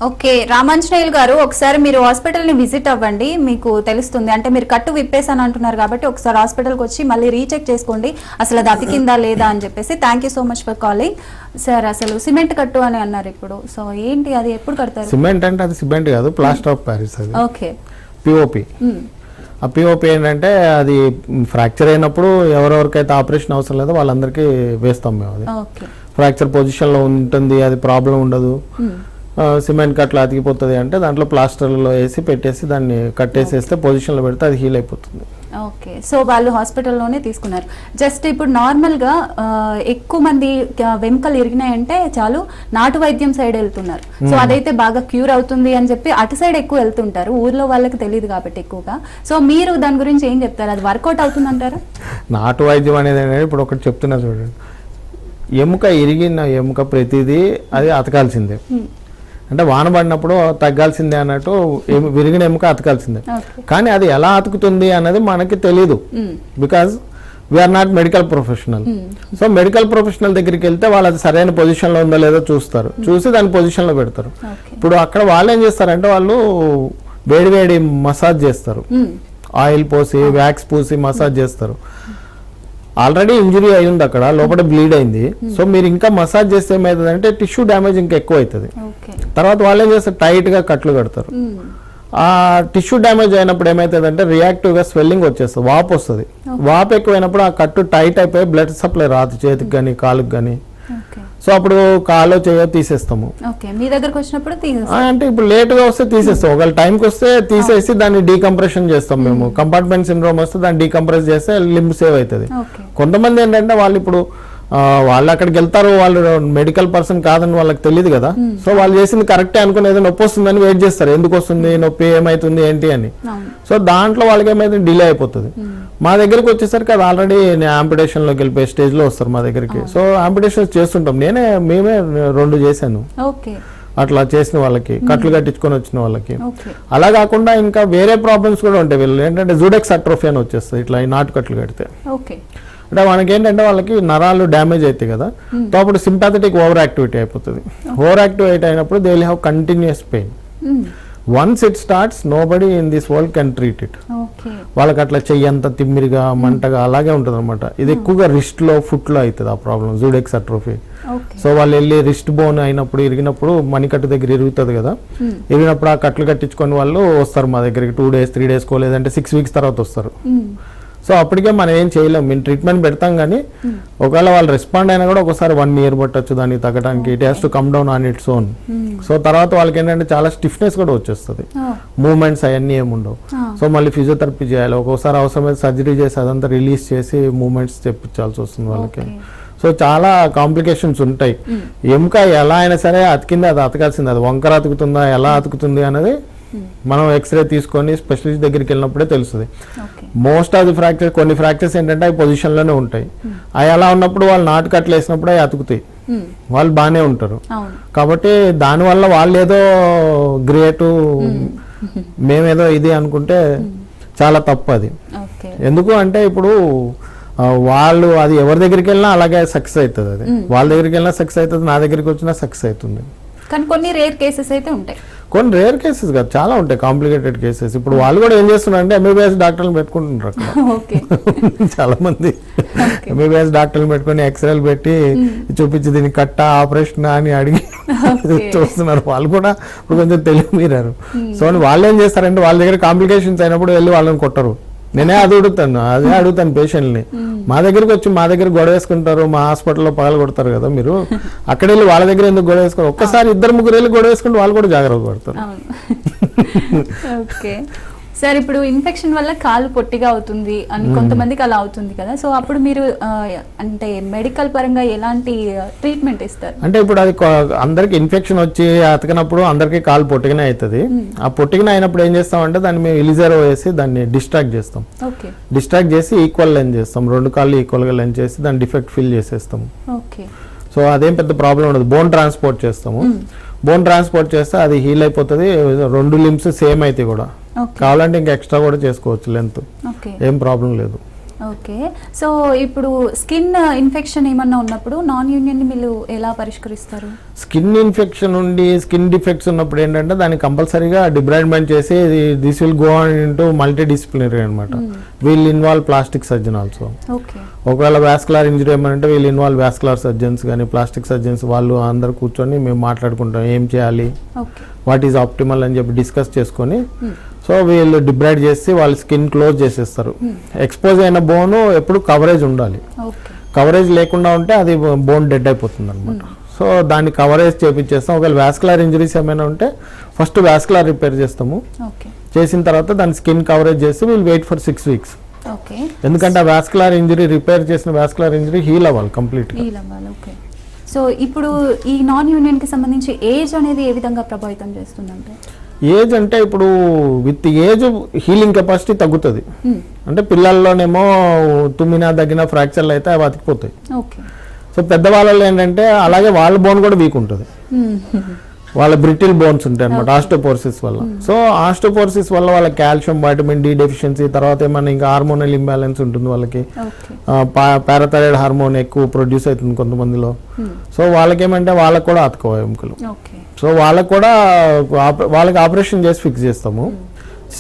ఓకే రామాంజనేయులు గారు, ఒకసారి మీరు హాస్పిటల్ని విజిట్ అవ్వండి, మీకు తెలుస్తుంది. అంటే మీరు కట్టు విప్పేసాను అంటున్నారు కాబట్టి ఒకసారి హాస్పిటల్కి వచ్చి మళ్ళీ రీచెక్ చేసుకోండి అసలు అది అతికిందా లేదా అని చెప్పేసి. Thank you so much for calling sir. అసలు సిమెంట్ కట్టు అని అన్నారు ఇప్పుడు, సో ఏంటి అది ఎప్పుడు కడతారు? సిమెంట్ అంటే అది సిమెంట్ కాదు, ప్లాస్టర్ ఆఫ్ ప్యారిస్. అది ఓకే, పిఓపి. ఆ పిఓపి ఏంటంటే అది ఫ్రాక్చర్ అయినప్పుడు ఎవరెవరికైతే ఆపరేషన్ అవసరం లేదో వాళ్ళందరికీ వేస్తాం మేము. అది ఫ్రాక్చర్ పొజిషన్లో ఉంటుంది, అది ప్రాబ్లం ఉండదు. సిమెంట్ కట్లు అతికిపోతుంది అంటే దాంట్లో ప్లాస్టర్లో వేసి పెట్టేసి దాన్ని కట్టేసేస్తే పొజిషన్లో పెడితే అది హీల్ అయిపోతుంది. ఓకే, సో వాళ్ళు హాస్పిటల్లోనే తీసుకున్నారు. జస్ట్ ఇప్పుడు నార్మల్గా ఎక్కువ మంది వెంకలు ఇరిగినాయంటే చాలు నాటు వైద్యం సైడ్ వెళ్తున్నారు. సో అదైతే బాగా క్యూర్ అవుతుంది అని చెప్పి అటు సైడ్ ఎక్కువ వెళ్తుంటారు, ఊర్లో వాళ్ళకి తెలియదు కాబట్టి ఎక్కువగా. సో మీరు దాని గురించి ఏం చెప్తారు, అది వర్కౌట్ అవుతుంది అంటారా? నాటు వైద్యం అనేది ఇప్పుడు ఒకటి చెప్తున్నా చూడండి, ఎముక ఇరిగిన ఎముక ప్రతిదీ అది అతకాల్సిందే. అంటే వాన పడినప్పుడు తగ్గాల్సిందే అన్నట్టు విరిగిన ఎముక అతకాల్సిందే. కానీ అది ఎలా అతుకుతుంది అన్నది మనకి తెలీదు, because we are not medical professional. So medical professional దగ్గరికి వెళ్తే వాళ్ళు అది సరైన పొజిషన్లో ఉందో లేదో చూస్తారు, చూసి దాని పొజిషన్లో పెడతారు. ఇప్పుడు అక్కడ వాళ్ళు ఏం చేస్తారంటే వాళ్ళు వేడి మసాజ్ చేస్తారు, ఆయిల్ పోసి వ్యాక్స్ పూసి మసాజ్ చేస్తారు. ఆల్రెడీ ఇంజురీ అయ్యింది, అక్కడ లోపల బ్లీడ్ అయింది. సో మీరు ఇంకా మసాజ్ చేస్తే ఏమవుతుంది అంటే టిష్యూ డ్యామేజ్ ఇంకా ఎక్కువ అవుతుంది. తర్వాత వాళ్ళు ఏం చేస్తారు, టైట్ గా కట్లు కడతారు. ఆ టిష్యూ డ్యామేజ్ అయినప్పుడు ఏమవుతుంది అంటే రియాక్టివ్ గా స్వెల్లింగ్ వచ్చేస్తుంది, వాపు వస్తుంది. వాపు ఎక్కువైనప్పుడు ఆ కట్టు టైట్ అయిపోయి బ్లడ్ సప్లై రాదు చేతికి కానీ కాలుకి కానీ. సో అప్పుడు కాలో చేయో తీసేస్తాము. మీ దగ్గరకు వచ్చినప్పుడు అంటే ఇప్పుడు లేట్ గా వస్తే తీసేస్తాం, ఒకవేళ టైంకి వస్తే తీసేసి దాన్ని డీకంప్రెషన్ చేస్తాం మేము. కంపార్ట్మెంట్ సిండ్రోమ్ వస్తే దాన్ని డీకంప్రెస్ చేస్తే లింబ్ సేవ్ అవుతుంది. కొంతమంది ఏంటంటే వాళ్ళు ఇప్పుడు వాళ్ళు అక్కడికి వెళ్తారు, వాళ్ళు మెడికల్ పర్సన్ కాదని వాళ్ళకి తెలియదు కదా. సో వాళ్ళు చేసింది కరెక్టే అనుకుని ఏదో నొప్పి వస్తుందని వెయిట్ చేస్తారు, ఎందుకు వస్తుంది నొప్పి ఏమైతుంది ఏంటి అని. సో దాంట్లో వాళ్ళకి ఏమైతే డిలే అయిపోతుంది. మా దగ్గరికి వచ్చేసరికి అది ఆల్రెడీ ఆంపిటేషన్ లోకి వెళ్ళిపోయే స్టేజ్ లో వస్తారు మా దగ్గరికి. సో ఆంపిటేషన్ చేస్తుంటాం, మేమే 2 చేశాను అట్లా చేసిన వాళ్ళకి, కట్లు కట్టించుకొని వచ్చిన వాళ్ళకి. అలా కాకుండా ఇంకా వేరే ప్రాబ్లమ్స్ కూడా ఉంటాయి. వీళ్ళు ఏంటంటే జూడెక్స్ అట్రోఫీ అని వచ్చేస్తుంది ఇట్లా ఈ నాటు కట్లు కడితే. అంటే మనకి ఏంటంటే వాళ్ళకి నరాలు డ్యామేజ్ అవుతాయి కదా, సో అప్పుడు సింపాథెటిక్ ఓవర్ యాక్టివిటీ అయిపోతుంది. ఓవర్ యాక్టివేట్ అయినప్పుడు they will have continuous pain. Once it starts nobody in this world can treat it. వాళ్ళకి అట్లా చెయ్యంత తిమ్మిరిగా మంటగా అలాగే ఉంటుంది అనమాట. ఇది ఎక్కువగా రిస్ట్ లో ఫుట్ లో అవుతుంది ఆ ప్రాబ్లం, జూడెక్స్ అట్రోఫీ. సో వాళ్ళు వెళ్ళి రిస్ట్ బోన్ అయినప్పుడు ఇరిగినప్పుడు మణికట్టు దగ్గర ఇరుగుతుంది కదా, ఇరిగినప్పుడు ఆ కట్లు కట్టించుకొని వాళ్ళు వస్తారు మా దగ్గరికి 2 days 3 days లేదంటే 6 weeks తర్వాత వస్తారు. సో అప్పటికే మనం ఏం చేయలేం, మేము ట్రీట్మెంట్ పెడతాం. కానీ ఒకవేళ వాళ్ళు రెస్పాండ్ అయినా కూడా ఒకసారి 1 year పట్టొచ్చు దాన్ని తగ్గడానికి. It has to come down on its own. So తర్వాత వాళ్ళకి ఏంటంటే చాలా స్టిఫ్నెస్ కూడా వచ్చేస్తుంది, మూవ్మెంట్స్ అవన్నీ ఏముండవు. సో మళ్ళీ ఫిజియోథెరపీ చేయాలి, ఒక్కోసారి అవసరమైతే సర్జరీ చేసి అదంతా రిలీజ్ చేసి మూవ్మెంట్స్ తెప్పించాల్సి వస్తుంది వాళ్ళకి. సో చాలా కాంప్లికేషన్స్ ఉంటాయి. ఎముక ఎలా అయినా సరే అతికింది అది అతకాల్సింది, అది వంకర అతుకుతుందా ఎలా అతుకుతుంది అనేది మనం ఎక్స్రే తీసుకొని స్పెషలిస్ట్ దగ్గరికి వెళ్ళినప్పుడే తెలుస్తుంది. Okay. Most of the fracture, కొన్ని ఫ్రాక్చర్స్ ఏంటంటే అవి పొజిషన్లోనే ఉంటాయి. అవి అలా ఉన్నప్పుడు వాళ్ళు నాటు కట్లు వేసినప్పుడు అవి అతుకుతాయి, వాళ్ళు బాగానే ఉంటారు. అవును. కాబట్టి దానివల్ల వాళ్ళు ఏదో గ్రేటు మేమేదో ఇది అనుకుంటే చాలా తప్పు అది. ఓకే. ఎందుకు అంటే ఇప్పుడు వాళ్ళు అది ఎవరి దగ్గరికి వెళ్ళినా అలాగే సక్సెస్ అవుతుంది. అది వాళ్ళ దగ్గరికి వెళ్ళినా సక్సెస్ అవుతుంది, నా దగ్గరికి వచ్చినా సక్సెస్ అవుతుంది. కానీ కొన్ని రేర్ కేసెస్ అయితే ఉంటాయి. కొన్ని రేర్ కేసెస్ కాదు, చాలా ఉంటాయి కాంప్లికేటెడ్ కేసెస్. ఇప్పుడు వాళ్ళు కూడా ఏం చేస్తున్నారు అంటే ఎంబీబీఎస్ డాక్టర్లు పెట్టుకుంటున్నారు అక్కడ. ఓకే. చాలా మంది ఎంబీబీఎస్ డాక్టర్లు పెట్టుకుని ఎక్స్రేలు పెట్టి చూపించి దీనికి కట్ట ఆపరేషన్ అని అడిగి చూస్తున్నారు. వాళ్ళు కూడా ఇప్పుడు కొంచెం తెలివి మీరారు. సో వాళ్ళు ఏం చేస్తారంటే వాళ్ళ దగ్గర కాంప్లికేషన్స్ అయినప్పుడు వెళ్ళి వాళ్ళని కొట్టరు. నేనే అదే అడుగుతాను పేషెంట్ని. మా దగ్గరికి వచ్చి మా దగ్గర గొడవ వేసుకుంటారు, మా హాస్పిటల్లో పగల కొడతారు కదా మీరు, అక్కడ వెళ్ళి వాళ్ళ దగ్గర ఎందుకు గొడవ వేసుకోరు? ఒక్కసారి 2-3 వెళ్ళి గొడవ వేసుకుంటే వాళ్ళు కూడా జాగ్రత్త పడతారు. ఓకే సార్, ఇప్పుడు ఇన్ఫెక్షన్ వల్ల కాలు పొట్టిగా అవుతుంది అని కొంతమందికి అలా అవుతుంది కదా, సో అప్పుడు మీరు అంటే మెడికల్ పరంగా ఎలాంటి ట్రీట్మెంట్ ఇస్తారు? అంటే ఇప్పుడు అది అందరికి ఇన్ఫెక్షన్ వచ్చి అతకనప్పుడు అందరికి కాలు పొట్టిగానే అవుతుంది. ఆ పొట్టిగానే అయినప్పుడు ఏం చేస్తామంటే దాన్ని మేము ఇలిజర్ వేసి దాన్ని డిస్ట్రాక్ట్ చేస్తాం. ఓకే. డిస్ట్రాక్ట్ చేసి ఈక్వల్ లెన్స్ చేస్తాం, 2 కాళ్ళు ఈక్వల్గా లెన్స్ చేసి దాన్ని డిఫెక్ట్ ఫిల్ చేసేస్తాం. ఓకే. సో అదేం పెద్ద ప్రాబ్లం ఉండదు. బోన్ ట్రాన్స్పోర్ట్ చేస్తాము. బోన్ ట్రాన్స్పోర్ట్ చేస్తే అది హీల్ అయిపోతుంది. 2 లిమ్స్ సేమ్ అయితే కూడా కావాలంటే ఇంకా ఎక్స్ట్రా కూడా చేసుకోవచ్చు లెంత్, ఏం ప్రాబ్లం లేదు. ఓకే. సో ఇప్పుడు స్కిన్ ఇన్ఫెక్షన్ ఏమన్నా ఉన్నప్పుడు నాన్ యూనియన్ మీరు ఎలా పరిష్కరిస్తారు? స్కిన్ ఇన్ఫెక్షన్ ఉండి స్కిన్ డిఫెక్ట్స్ ఉన్నప్పుడు ఏంటంటే దాన్ని కంపల్సరీగా డిబ్రైడ్మెంట్ చేసి this will go into multi disciplinary అనమాట. We'll involve plastic surgeon also. ఒకవేళ వాస్కులర్ ఇంజరీ ఏమంటే వీళ్ళు ఇన్వాల్వ్ వాస్కులర్ సర్జన్స్ కానీ ప్లాస్టిక్ సర్జన్స్, వాళ్ళు అందరు కూర్చొని మేము మాట్లాడుకుంటాం ఏం చేయాలి, వాట్ ఈజ్ ఆప్టిమల్ అని చెప్పి డిస్కస్ చేసుకొని సో వీళ్ళు డిబ్రైడ్ చేసి వాళ్ళు స్కిన్ క్లోజ్ చేసేస్తారు. ఎక్స్పోజ్ అయిన బోన్ ఎప్పుడు కవరేజ్ ఉండాలి. కవరేజ్ లేకుండా ఉంటే అది బోన్ డెడ్ అయిపోతుంది అనమాట. సో దాన్ని కవరేజ్ చేపించేస్తాం. ఒకవేళ వాస్కులర్ ఇంజరీస్ ఏమైనా ఉంటే ఫస్ట్ వాస్కులర్ రిపేర్ చేస్తాము. చేసిన తర్వాత దాన్ని స్కిన్ కవరేజ్ చేసి వీళ్ళు వెయిట్ ఫర్ 6 weeks. ఎందుకంటే ఆ వాస్కులర్ ఇంజరీ రిపేర్ చేసిన వాస్కులర్ ఇంజరీ హీల్ అవ్వాలి కంప్లీట్. సో ఇప్పుడు ఈ నాన్ యూనియన్ కి సంబంధించి ఏజ్ అనేది ఏ విధంగా ప్రభావితం చేస్తుందంటే? ఏజ్ అంటే ఇప్పుడు విత్ ఏజ్ హీలింగ్ కెపాసిటీ తగ్గుతుంది. అంటే పిల్లల్లోనేమో తుమ్మినా దగ్గిన ఫ్రాక్చర్లు అయితే అవి అతికిపోతాయి. సో పెద్దవాళ్ళలో ఏంటంటే అలాగే వాళ్ళ బోన్ కూడా వీక్ ఉంటుంది, వాళ్ళ బ్రిటిల్ బోన్స్ ఉంటాయి అనమాట ఆస్టోపోరోసిస్ వల్ల. సో ఆస్టోపోరోసిస్ వల్ల వాళ్ళ కాల్షియం, వైటమిన్ డి డెఫిషియన్సీ, తర్వాత ఏమన్నా ఇంకా హార్మోనల్ ఇంబ్యాలెన్స్ ఉంటుంది వాళ్ళకి. పారాథైరాయిడ్ హార్మోన్ ఎక్కువ ప్రొడ్యూస్ అవుతుంది కొంతమందిలో. సో వాళ్ళకి ఏమంటే వాళ్ళకి కూడా అతుకవ ఎముకలు. సో వాళ్ళకి కూడా వాళ్ళకి ఆపరేషన్ చేసి ఫిక్స్ చేస్తాము.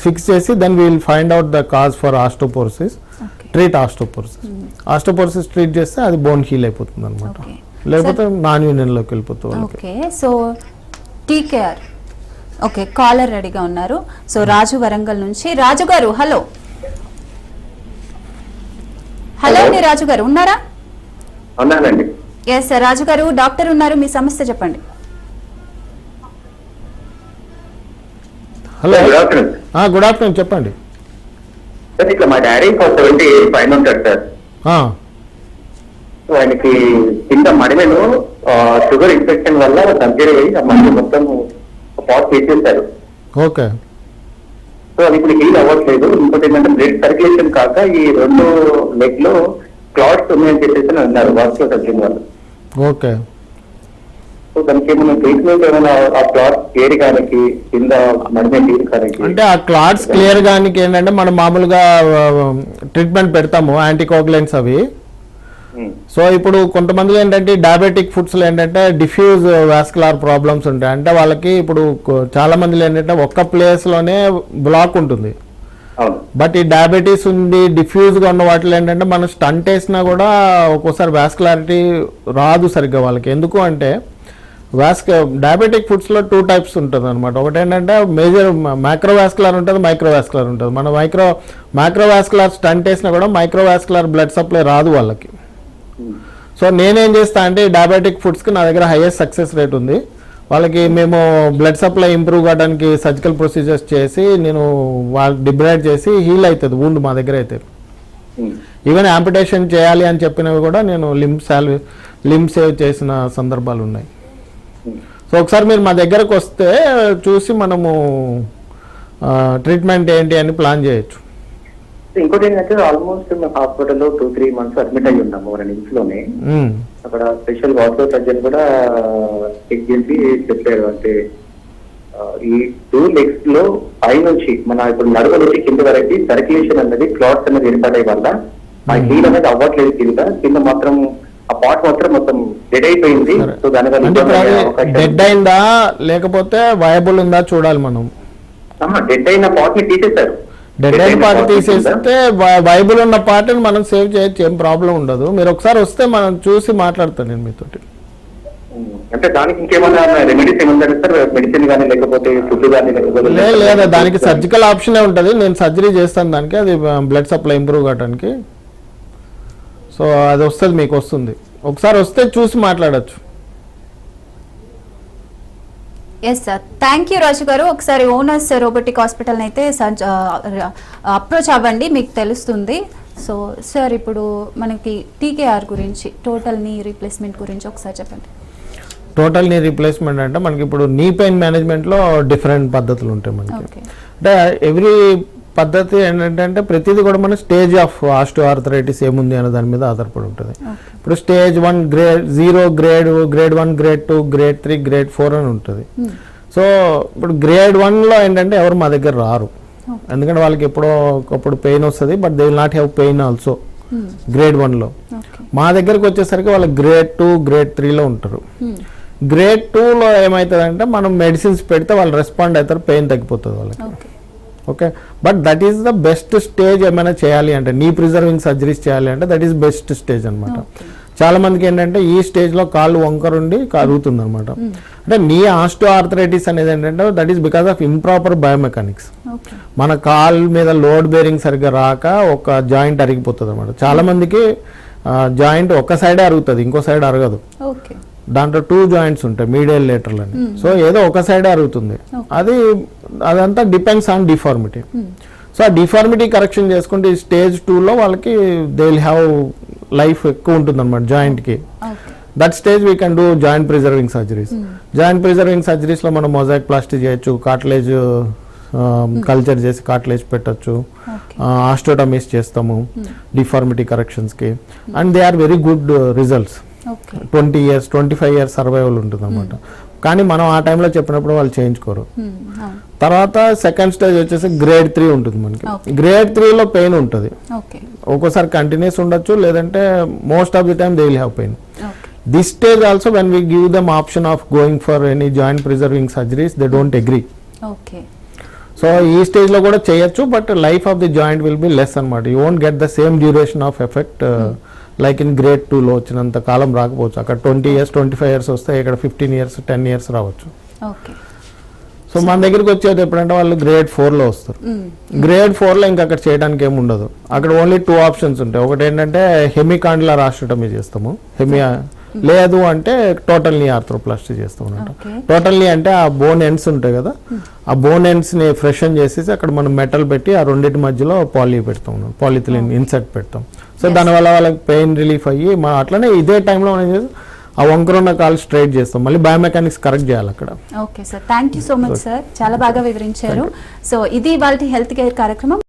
ఫిక్స్ చేసి then we'll find out the cause for osteoporosis, treat osteoporosis. Osteoporosis treat చేస్తే అది బోన్ హీల్ అయిపోతుంది అనమాట. లేకపోతే నాన్ యూనియన్లోకి వెళ్ళిపోతుంది. సో టీకేఆర్ ఓకే, కాలర్ రెడీగా ఉన్నారు. సో రాజు వరంగల్ నుంచి. రాజు గారు హలో. హలో అండి రాజు గారు ఉన్నారా? ఎస్ రాజు గారు, డాక్టర్ ఉన్నారు, మీ సమస్య చెప్పండి. హలో, గుడ్ ఆఫ్టర్నూన్, చెప్పండి. సార్ ఇట్లా మా డాడీ 70 పైన ఉంటాడు సార్. ఆయనకి కింద మడిమెను షుగర్ ఇన్ఫెక్షన్ వల్ల సర్జరీ అయ్యి ఆ మడి మొత్తం పాట్ తీసేశారు. ఓకే. సో అది ఇప్పుడు హీల్ అవ్వట్లేదు. ఇంకోటి ఏంటంటే బ్లడ్ సర్క్యులేషన్ కాక ఈ 2 లెగ్ లో క్లాట్స్ ఉన్నాయని చెప్పేసి అన్నారు వాస్కులర్ సర్జన్ వాళ్ళు. ఓకే. సో దానికి ఏమైనా ట్రీట్మెంట్ ఏమైనా ఆ క్లాట్స్ క్లియర్ కానికి కింద మడిమె క్లియర్ కానికి? అంటే ఆ క్లాట్స్ క్లియర్ కానికి ఏంటంటే మనం మామూలుగా ట్రీట్మెంట్ పెడతాము, యాంటీకోగులెంట్స్ అవి. సో ఇప్పుడు కొంతమందిలో ఏంటంటే డయాబెటిక్ ఫుడ్స్లో ఏంటంటే డిఫ్యూజ్ వాస్కులర్ ప్రాబ్లమ్స్ ఉంటాయి. అంటే వాళ్ళకి ఇప్పుడు చాలా మందిలో ఏంటంటే ఒక్క ప్లేస్లోనే బ్లాక్ ఉంటుంది. బట్ ఈ డయాబెటీస్ ఉంది, డిఫ్యూజ్గా ఉన్న వాటిలో ఏంటంటే మనం స్టంట్ వేసినా కూడా ఒక్కోసారి వాస్కులారిటీ రాదు సరిగ్గా వాళ్ళకి. ఎందుకు అంటే డయాబెటిక్ ఫుడ్స్లో 2 types ఉంటుంది అనమాట. ఒకటి ఏంటంటే మేజర్ మైక్రోవాస్కులర్ ఉంటుంది, మైక్రోవాస్కులర్ ఉంటుంది. మన మైక్రోవాస్కులర్ స్టంట్ వేసినా కూడా మైక్రోవాస్కులర్ బ్లడ్ సప్లై రాదు వాళ్ళకి. సో నేనేం చేస్తా అంటే డయాబెటిక్ ఫుడ్స్కి నా దగ్గర హైయెస్ట్ సక్సెస్ రేట్ ఉంది. వాళ్ళకి మేము బ్లడ్ సప్లై ఇంప్రూవ్ కావడానికి సర్జికల్ ప్రొసీజర్స్ చేసి నేను వాళ్ళకి డిబ్రైడ్ చేసి హీల్ అవుతుంది వూండ్ మా దగ్గర అయితే. ఈవెన్ యాంపిటేషన్ చేయాలి అని చెప్పినవి కూడా నేను లిమ్ సేవ్ చేసిన సందర్భాలు ఉన్నాయి. సో ఒకసారి మీరు మా దగ్గరకు వస్తే చూసి మనము ట్రీట్మెంట్ ఏంటి అని ప్లాన్ చేయొచ్చు. ఇంకోటి ఏంటంటే ఆల్మోస్ట్ మేము హాస్పిటల్లో 2-3 months అడ్మిట్ అయ్యి ఉన్నాము మన ఇంట్లోనే. అక్కడ స్పెషల్ వాటర్ సర్జన్ కూడా చెక్ చేసి చెప్పారు, అంటే ఈ 2 legs లో పై నుంచి మన ఇప్పుడు నడుము నుంచి కింద వరకు సర్క్యులేషన్ అనేది క్లాట్స్ అనేది ఏర్పడే వల్ల ఆ హీల్ అనేది అవ్వట్లేదు, కింద మాత్రం ఆ పార్ట్ మొత్తం డెడ్ అయిపోయింది. సో దానివల్ల డెడ్ అయిందా లేకపోతే వయబుల్ ఉందా చూడాలి మనం. డెడ్ అయిన పార్ట్ ని తీసేశారు. డెడ్ అయిన పార్ట్ తీసేస్తే వైబుల్ ఉన్న పార్ట్ని మనం సేవ్ చేయొచ్చు, ఏం ప్రాబ్లం ఉండదు. మీరు ఒకసారి వస్తే మనం చూసి మాట్లాడతాను నేను మీతోటి. అంటే దానికి ఇంకేమైనా రెమెడీస్ ఏమన్నా సార్, మెడిసిన్ కానీ లేకపోతే ఫుడ్ కానీ లేకపోతే? లేదా దానికి సర్జికల్ ఆప్షనే ఉంటుంది, నేను సర్జరీ చేస్తాను దానికి, అది బ్లడ్ సప్లై ఇంప్రూవ్ కావడానికి. సో అది వస్తుంది, మీకు వస్తుంది, ఒకసారి వస్తే చూసి మాట్లాడచ్చు. ఎస్ సార్, థ్యాంక్ యూ రాజు గారు. ఒకసారి ఓనర్స్ రోబోటిక్ హాస్పిటల్ని అయితే అప్రోచ్ అవ్వండి, మీకు తెలుస్తుంది. సో సార్, ఇప్పుడు మనకి టీకేఆర్ గురించి, టోటల్ నీ రీప్లేస్మెంట్ గురించి ఒకసారి చెప్పండి. టోటల్ నీ రీప్లేస్మెంట్ అంటే మనకి ఇప్పుడు నీ పెయిన్ మేనేజ్మెంట్లో డిఫరెంట్ పద్ధతులు ఉంటాయి మనకి. అంటే ఎవ్రీ పద్ధతి ఏంటంటే ప్రతిదీ కూడా మన స్టేజ్ ఆఫ్ ఆస్టియోఆర్థరైటిస్ ఏముంది అనే దాని మీద ఆధారపడి ఉంటుంది. ఇప్పుడు stage 1, grade 0, grade 1, grade 2, grade 3, grade 4 అని ఉంటుంది. సో ఇప్పుడు గ్రేడ్ 1లో ఏంటంటే ఎవరు మా దగ్గర రారు, ఎందుకంటే వాళ్ళకి ఎప్పుడో ఒకప్పుడు పెయిన్ వస్తుంది, but they will not have pain also. Grade 1లో మా దగ్గరకు వచ్చేసరికి వాళ్ళు గ్రేడ్ 2, గ్రేడ్ 3లో ఉంటారు. గ్రేడ్ 2లో ఏమవుతుందంటే మనం మెడిసిన్స్ పెడితే వాళ్ళు రెస్పాండ్ అవుతారు, పెయిన్ తగ్గిపోతుంది వాళ్ళకి. Okay, but that is the best stage. ఏమైనా చేయాలి అంటే నీ ప్రిజర్వింగ్ సర్జరీస్ చేయాలి అంటే దట్ ఈస్ బెస్ట్ స్టేజ్ అనమాట. చాలా మందికి ఏంటంటే ఈ స్టేజ్లో కాళ్ళు వంకరుండి కరుగుతుంది అనమాట. అంటే నీ ఆస్టియోఆర్థరైటిస్ అనేది ఏంటంటే that is because of improper biomechanics. మన కాలు మీద లోడ్ బేరింగ్ సరిగ్గా రాక ఒక జాయింట్ అరిగిపోతుంది అనమాట. చాలా మందికి జాయింట్ ఒక సైడే అరుగుతుంది, ఇంకో సైడ్ అరగదు. దాంట్లో 2 జాయింట్స్ ఉంటాయి, మీడియల్ లేటరల్ అని. సో ఏదో ఒక సైడ్ అరుగుతుంది, అదంతా డిపెండ్స్ ఆన్ డిఫార్మిటీ. సో ఆ డిఫార్మిటీ కరెక్షన్ చేసుకుంటే ఈ స్టేజ్ 2లో వాళ్ళకి దే విల్ హ్యావ్ లైఫ్ ఎక్కువ ఉంటుంది అనమాట జాయింట్కి. That stage we can do joint preserving surgeries. Joint preserving సర్జరీస్లో మనం మొజాయిక్ ప్లాస్టీ చేయొచ్చు, కార్టిలేజ్ కల్చర్ చేసి కార్టిలేజ్ పెట్టచ్చు, ఆస్టోటమీస్ చేస్తాము డిఫార్మిటీ కరెక్షన్స్కి, and they are very good results. 20 years 25 years survival ఉంటుంది అనమాట. కానీ మనం ఆ టైంలో చెప్పినప్పుడు వాళ్ళు చేయించుకోరు. తర్వాత సెకండ్ స్టేజ్ వచ్చేసి గ్రేడ్ 3 ఉంటుంది మనకి. గ్రేడ్ 3లో పెయిన్ ఉంటుంది, ఒక్కోసారి కంటిన్యూస్ ఉండొచ్చు, లేదంటే most of the time they will have pain. This stage also when we give them option of going for any joint preserving surgeries they don't agree. So ఈ స్టేజ్లో కూడా చేయొచ్చు, but life of the joint will be less అనమాట. You won't get the same duration of effect like in grade 2లో వచ్చినంత కాలం రాకపోవచ్చు. అక్కడ 20 years 25 years వస్తాయి, ఇక్కడ 15 years 10 years రావచ్చు. సో మన దగ్గరికి వచ్చేది ఎప్పుడంటే వాళ్ళు గ్రేడ్ 4లో వస్తారు. గ్రేడ్ 4లో ఇంకా అక్కడ చేయడానికి ఏమి ఉండదు. అక్కడ ఓన్లీ 2 options ఉంటాయి. ఒకటి ఏంటంటే హెమికాండిలర్ ఆస్టోటమీ చేస్తాము, లేదు అంటే టోటల్ నీ ఆర్థ్రోప్లాస్టీ చేస్తాం అనమాట. టోటల్ నీ అంటే ఆ బోన్ ఎండ్స్ ఉంటాయి కదా, ఆ బోన్ ఎండ్స్ ని ఫ్రెషన్ చేసేసి అక్కడ మనం మెటల్ పెట్టి ఆ రెండింటి మధ్యలో పెడతాం, పాలిథిలిన్ ఇన్సర్ట్ పెడతాం. సో దానివల్ల వాళ్ళకి పెయిన్ రిలీఫ్ అయ్యి అట్లనే ఇదే టైంలో మనం ఆ వంకరున్న కాలు స్ట్రైట్ చేస్తాం, మళ్ళీ బయోమెకానిక్స్ కరెక్ట్ చేయాలి అక్కడ. Okay sir, thank you so much sir, చాలా బాగా వివరించారు. సో ఇది వాళ్ళ హెల్త్ కేర్ కార్యక్రమం.